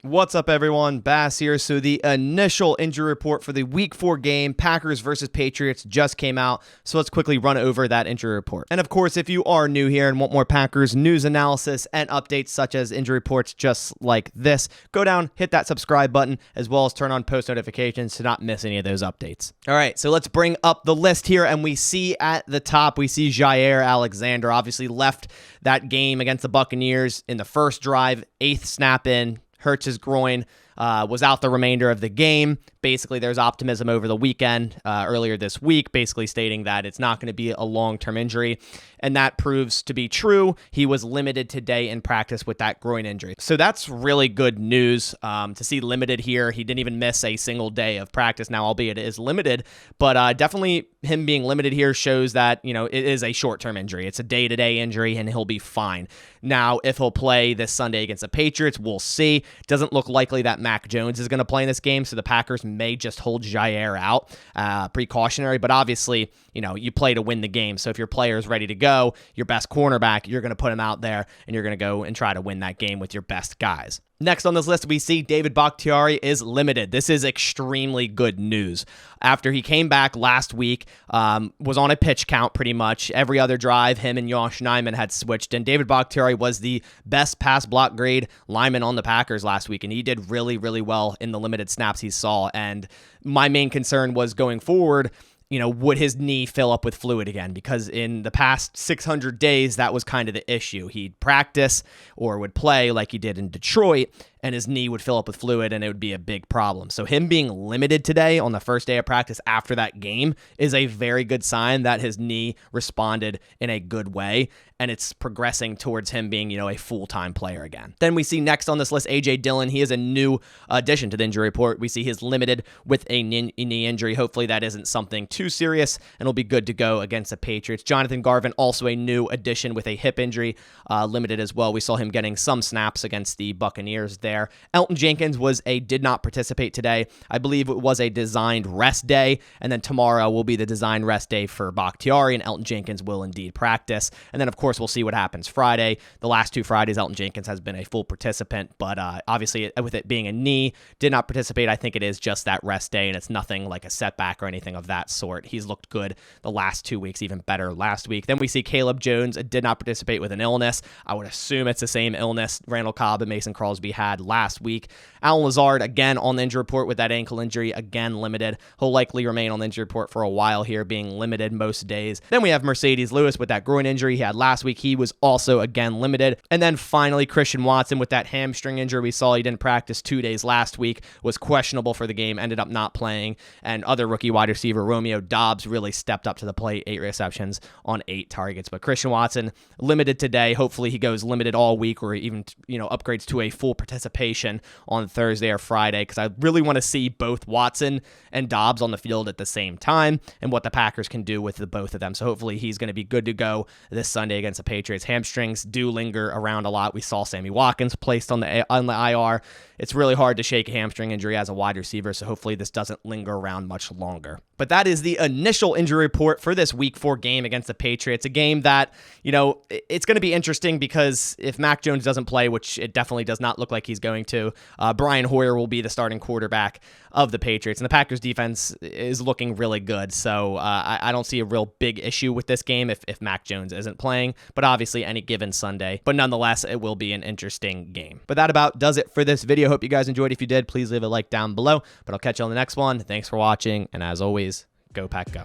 What's up, everyone? Bass here. So the initial injury report for the Week 4 game, Packers versus Patriots, just came out. So let's quickly run over that injury report. And of course, if you are new here and want more Packers news analysis and updates such as injury reports just like this, go down, hit that subscribe button, as well as turn on post notifications to not miss any of those updates. All right, so let's bring up the list here, and we see at the top, we see Jaire Alexander obviously left that game against the Buccaneers in the first drive, 8th snap in, hurts his groin, was out the remainder of the game. Basically, there's optimism over the weekend earlier this week, basically stating that it's not going to be a long-term injury, and that proves to be true. He was limited today in practice with that groin injury. So that's really good news to see limited here. He didn't even miss a single day of practice now, albeit it is limited, but definitely him being limited here shows that, you know, it is a short-term injury. It's a day-to-day injury, and he'll be fine. Now, if he'll play this Sunday against the Patriots, we'll see. Doesn't look likely that Mac Jones is going to play in this game, so the Packers may just hold Jaire out, precautionary, but obviously, you know, you play to win the game. So if your player is ready to go, your best cornerback, you're going to put him out there, and you're going to go and try to win that game with your best guys. Next on this list, we see David Bakhtiari is limited. This is extremely good news. After he came back last week, was on a pitch count pretty much. Every other drive, him and Josh Nijman had switched, and David Bakhtiari was the best pass block grade lineman on the Packers last week, and he did really, really well in the limited snaps he saw. And my main concern was going forward, you know, would his knee fill up with fluid again? Because in the past 600 days, that was kind of the issue. He'd practice or would play like he did in Detroit, and his knee would fill up with fluid, and it would be a big problem. So him being limited today on the first day of practice after that game is a very good sign that his knee responded in a good way, and it's progressing towards him being, you know, a full-time player again. Then we see next on this list, Dillon. He is a new addition to the injury report. We see he's limited with a knee injury. Hopefully that isn't something too serious, and he'll be good to go against the Patriots. Jonathan Garvin, also a new addition with a hip injury, limited as well. We saw him getting some snaps against the Buccaneers there. Elgton Jenkins did not participate today. I believe it was a designed rest day, and then tomorrow will be the designed rest day for Bakhtiari, and Elgton Jenkins will indeed practice. And then, of course, we'll see what happens Friday. The last 2 Fridays, Elgton Jenkins has been a full participant, but obviously with it being a knee, did not participate. I think it is just that rest day, and it's nothing like a setback or anything of that sort. He's looked good the last 2 weeks, even better last week. Then we see Caleb Jones did not participate with an illness. I would assume it's the same illness Randall Cobb and Mason Crosby had last week. Allen Lazard, again, on the injury report with that ankle injury, again, limited. He'll likely remain on the injury report for a while here, being limited most days. Then we have Mercedes Lewis with that groin injury he had last week. He was also, again, limited. And then finally, Christian Watson with that hamstring injury we saw. He didn't practice 2 days last week, was questionable for the game, ended up not playing. And other rookie wide receiver Romeo Doubs really stepped up to the plate, 8 receptions on 8 targets. But Christian Watson, limited today. Hopefully he goes limited all week, or even, you know, upgrades to a full participation on Thursday or Friday, because I really want to see both Watson and Doubs on the field at the same time and what the Packers can do with the both of them. So hopefully he's going to be good to go this Sunday against the Patriots. Hamstrings do linger around a lot. We saw Sammy Watkins placed on the IR. It's really hard to shake a hamstring injury as a wide receiver, so hopefully this doesn't linger around much longer. But that is the initial injury report for this Week 4 game against the Patriots, a game that, you know, it's going to be interesting because if Mac Jones doesn't play, which it definitely does not look like he's going to, Brian Hoyer will be the starting quarterback of the Patriots, and the Packers defense is looking really good, so I don't see a real big issue with this game if Mac Jones isn't playing, but obviously any given Sunday. But nonetheless, it will be an interesting game. But that about does it for this video. Hope you guys enjoyed. If you did, please leave a like down below, but I'll catch you on the next one. Thanks for watching, and as always, go Pack Go.